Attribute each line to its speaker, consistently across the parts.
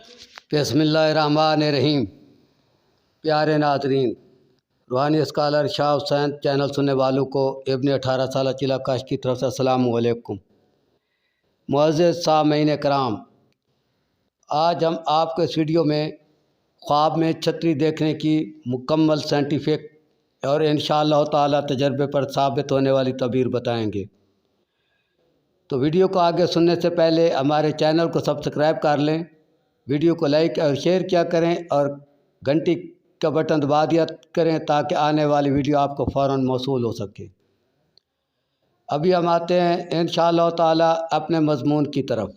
Speaker 1: بسم اللہ الرحمن الرحیم۔ پیارے ناظرین، روحانی اسکالر شاہ حسین چینل سننے والوں کو ابن 18 سالہ چلا کاش کی طرف سے السلام علیکم۔ معزز سامعین کرام، آج ہم آپ کو اس ویڈیو میں خواب میں چھتری دیکھنے کی مکمل سائنٹیفک اور انشاءاللہ تعالی تجربے پر ثابت ہونے والی تعبیر بتائیں گے۔ تو ویڈیو کو آگے سننے سے پہلے ہمارے چینل کو سبسکرائب کر لیں، ویڈیو کو لائک اور شیئر کیا کریں اور گھنٹی کا بٹن دبا دیا کریں تاکہ آنے والی ویڈیو آپ کو فوراً موصول ہو سکے۔ ابھی ہم آتے ہیں انشاءاللہ تعالی اپنے مضمون کی طرف۔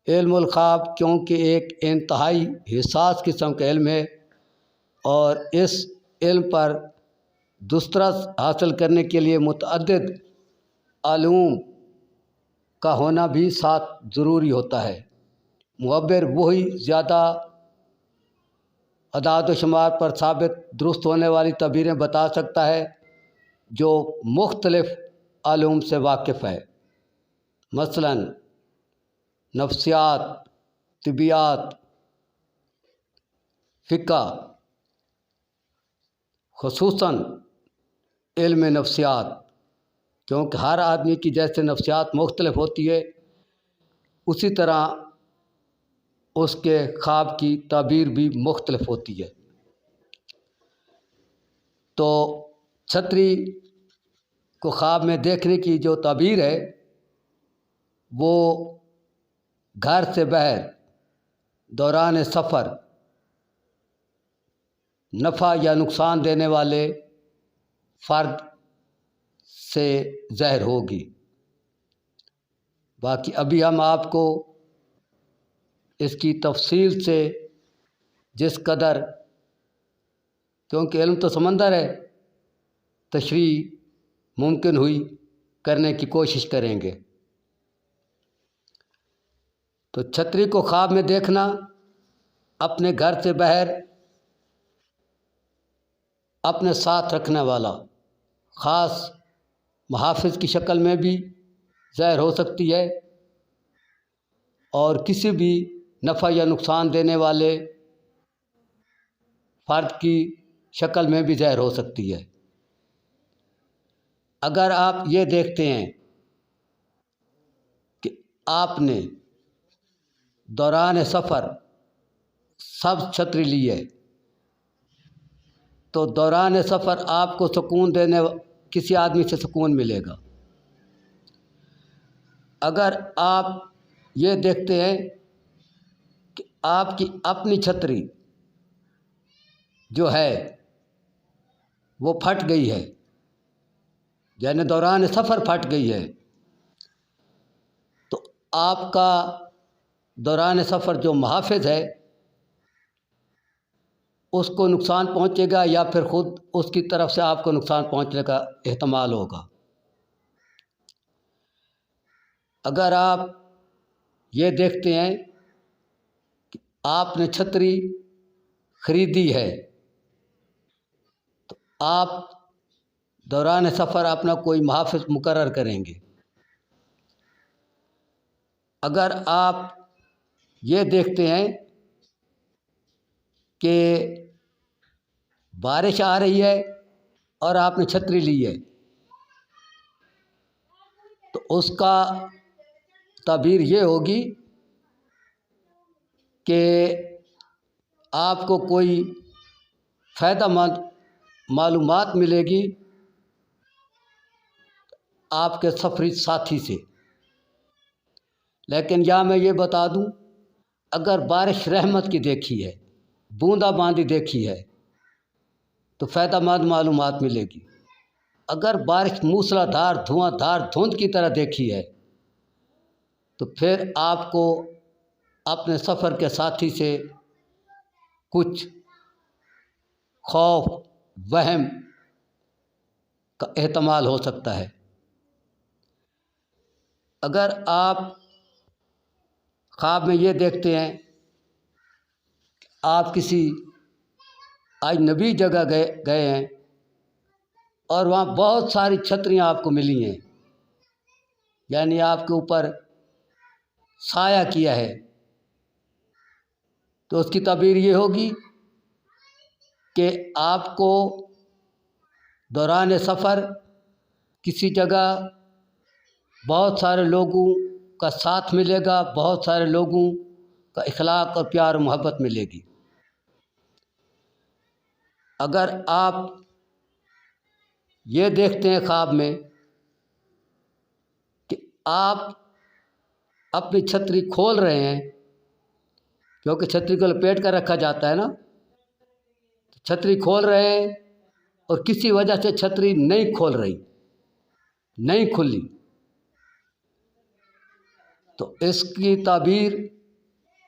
Speaker 1: علم الخواب کیونکہ ایک انتہائی حساس قسم کا علم ہے اور اس علم پر دسترس حاصل کرنے کے لیے متعدد علوم کا ہونا بھی ساتھ ضروری ہوتا ہے۔ معبر وہی زیادہ اعداد و شمار پر ثابت درست ہونے والی تعبیریں بتا سکتا ہے جو مختلف علوم سے واقف ہے، مثلا نفسیات، طبیعیات، فقہ، خصوصاً علم نفسیات، کیونکہ ہر آدمی کی جیسے نفسیات مختلف ہوتی ہے اسی طرح اس کے خواب کی تعبیر بھی مختلف ہوتی ہے۔ تو چھتری کو خواب میں دیکھنے کی جو تعبیر ہے وہ گھر سے باہر دوران سفر نفع یا نقصان دینے والے فرد سے ظاہر ہوگی۔ باقی ابھی ہم آپ کو اس کی تفصیل سے جس قدر، کیونکہ علم تو سمندر ہے، تشریح ممکن ہوئی کرنے کی کوشش کریں گے۔ تو چھتری کو خواب میں دیکھنا، اپنے گھر سے باہر اپنے ساتھ رکھنے والا خاص محافظ کی شکل میں بھی ظاہر ہو سکتی ہے اور کسی بھی نفع یا نقصان دینے والے فرد کی شکل میں بھی ظاہر ہو سکتی ہے۔ اگر آپ یہ دیکھتے ہیں کہ آپ نے دوران سفر سبز چھتری لی ہے تو دوران سفر آپ کو سکون دینے کسی آدمی سے سکون ملے گا۔ اگر آپ یہ دیکھتے ہیں کہ آپ کی اپنی چھتری جو ہے وہ پھٹ گئی ہے، یعنی دوران سفر پھٹ گئی ہے، تو آپ کا دوران سفر جو محافظ ہے اس کو نقصان پہنچے گا یا پھر خود اس کی طرف سے آپ کو نقصان پہنچنے کا احتمال ہوگا۔ اگر آپ یہ دیکھتے ہیں کہ آپ نے چھتری خریدی ہے تو آپ دوران سفر اپنا کوئی محافظ مقرر کریں گے۔ اگر آپ یہ دیکھتے ہیں کہ بارش آ رہی ہے اور آپ نے چھتری لی ہے تو اس کا تعبیر یہ ہوگی کہ آپ کو کوئی فائدہ مند معلومات ملے گی آپ کے سفری ساتھی سے۔ لیکن یہاں میں یہ بتا دوں، اگر بارش رحمت کی دیکھی ہے، بوندا باندی دیکھی ہے تو فائدہ مند معلومات ملے گی۔ اگر بارش موسلا دھار دھواں دھار دھند کی طرح دیکھی ہے تو پھر آپ کو اپنے سفر کے ساتھی سے کچھ خوف وہم کا احتمال ہو سکتا ہے۔ اگر آپ خواب میں یہ دیکھتے ہیں کہ آپ کسی اجنبی جگہ گئے ہیں اور وہاں بہت ساری چھتریاں آپ کو ملی ہیں، یعنی آپ کے اوپر سایہ کیا ہے تو اس کی تعبیر یہ ہوگی کہ آپ کو دوران سفر کسی جگہ بہت سارے لوگوں کا ساتھ ملے گا، بہت سارے لوگوں کا اخلاق اور پیار و محبت ملے گی۔ اگر آپ یہ دیکھتے ہیں خواب میں کہ آپ اپنی چھتری کھول رہے ہیں، کیونکہ چھتری کو لپیٹ کر رکھا جاتا ہے نا، چھتری کھول رہے ہیں اور کسی وجہ سے چھتری نہیں کھول رہی، نہیں کھلی، تو اس کی تعبیر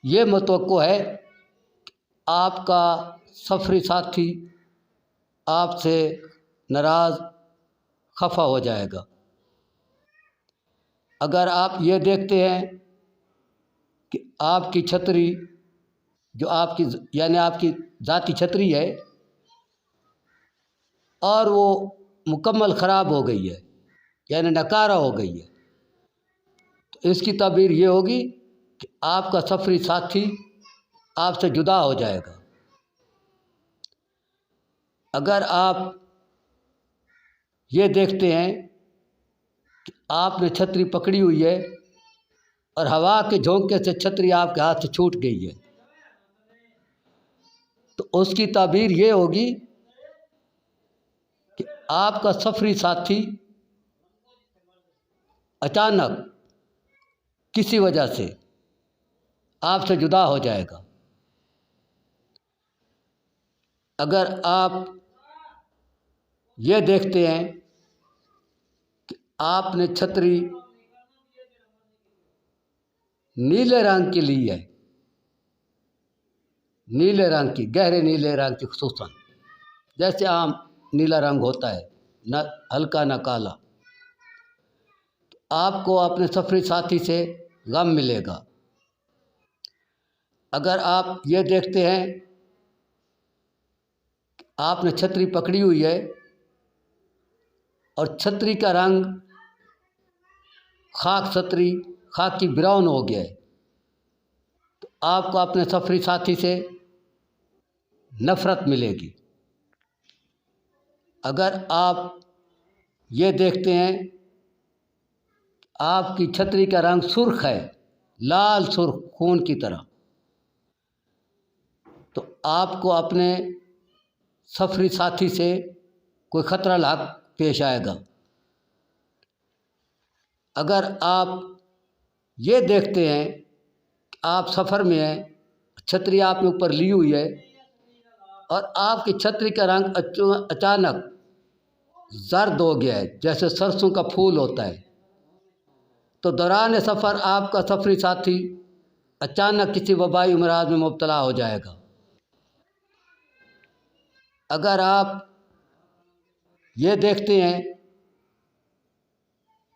Speaker 1: یہ متوقع ہے کہ آپ کا سفری ساتھی آپ سے ناراض خفا ہو جائے گا۔ اگر آپ یہ دیکھتے ہیں کہ آپ کی چھتری جو آپ کی یعنی آپ کی ذاتی چھتری ہے اور وہ مکمل خراب ہو گئی ہے، یعنی ناکارہ ہو گئی ہے، تو اس کی تعبیر یہ ہوگی کہ آپ کا سفری ساتھی آپ سے جدا ہو جائے گا۔ اگر آپ یہ دیکھتے ہیں کہ آپ نے چھتری پکڑی ہوئی ہے اور ہوا کے جھونکے سے چھتری آپ کے ہاتھ سے چھوٹ گئی ہے، تو اس کی تعبیر یہ ہوگی کہ آپ کا سفری ساتھی اچانک کسی وجہ سے آپ سے جدا ہو جائے گا۔ اگر آپ یہ دیکھتے ہیں کہ آپ نے چھتری نیلے رنگ کی لی ہے، نیلے رنگ کی، گہرے نیلے رنگ کی، خصوصاً جیسے عام نیلا رنگ ہوتا ہے، نہ ہلکا نہ کالا، تو آپ کو اپنے سفری ساتھی سے غم ملے گا۔ اگر آپ یہ دیکھتے ہیں کہ آپ نے چھتری پکڑی ہوئی ہے اور چھتری کا رنگ خاکی براؤن ہو گیا ہے، تو آپ کو اپنے سفری ساتھی سے نفرت ملے گی۔ اگر آپ یہ دیکھتے ہیں کہ آپ کی چھتری کا رنگ سرخ ہے، لال سرخ خون کی طرح، تو آپ کو اپنے سفری ساتھی سے کوئی خطرہ لاحق پیش آئے گا۔ اگر آپ یہ دیکھتے ہیں کہ آپ سفر میں ہیں، چھتری آپ نے اوپر لی ہوئی ہے اور آپ کی چھتری کا رنگ اچانک زرد ہو گیا ہے، جیسے سرسوں کا پھول ہوتا ہے، تو دوران سفر آپ کا سفری ساتھی اچانک کسی وبائی امراض میں مبتلا ہو جائے گا۔ اگر آپ یہ دیکھتے ہیں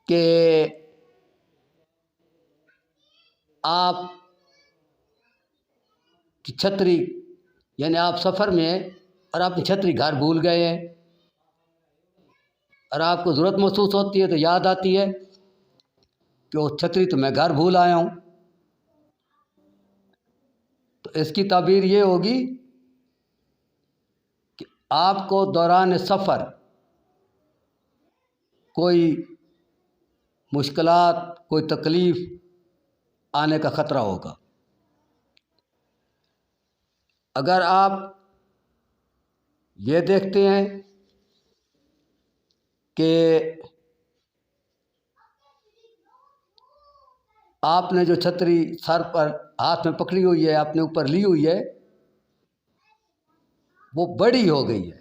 Speaker 1: کہ آپ کی چھتری یعنی آپ سفر میں ہیں اور اپنی چھتری گھر بھول گئے ہیں اور آپ کو ضرورت محسوس ہوتی ہے تو یاد آتی ہے کہ وہ چھتری تو میں گھر بھول آیا ہوں، تو اس کی تعبیر یہ ہوگی کہ آپ کو دوران سفر کوئی مشکلات، کوئی تکلیف آنے کا خطرہ ہوگا۔ اگر آپ یہ دیکھتے ہیں کہ آپ نے جو چھتری سر پر ہاتھ میں پکڑی ہوئی ہے، اپنے اوپر لی ہوئی ہے، وہ بڑی ہو گئی ہے،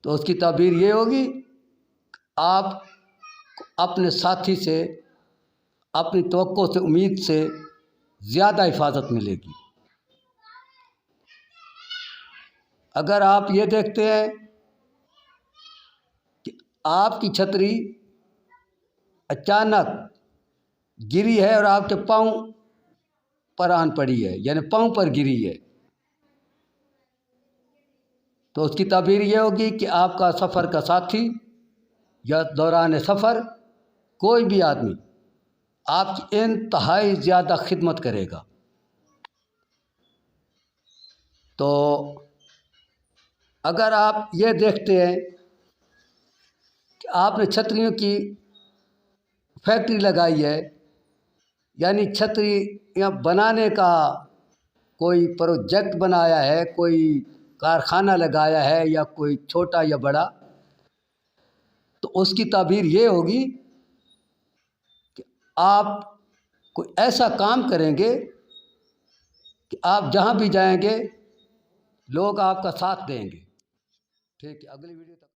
Speaker 1: تو اس کی تعبیر یہ ہوگی کہ آپ اپنے ساتھی سے، اپنی توقع سے، امید سے زیادہ حفاظت ملے گی۔ اگر آپ یہ دیکھتے ہیں کہ آپ کی چھتری اچانک گری ہے اور آپ کے پاؤں پر آن پڑی ہے، یعنی پاؤں پر گری ہے، تو اس کی تعبیر یہ ہوگی کہ آپ کا سفر کا ساتھی یا دوران سفر کوئی بھی آدمی آپ کی انتہائی زیادہ خدمت کرے گا۔ تو اگر آپ یہ دیکھتے ہیں کہ آپ نے چھتریوں کی فیکٹری لگائی ہے، یعنی چھتریاں بنانے کا کوئی پروجیکٹ بنایا ہے، کوئی کارخانہ لگایا ہے، یا کوئی چھوٹا یا بڑا، تو اس کی تعبیر یہ ہوگی کہ آپ کوئی ایسا کام کریں گے کہ آپ جہاں بھی جائیں گے لوگ آپ کا ساتھ دیں گے۔ ٹھیک ہے، اگلی ویڈیو تک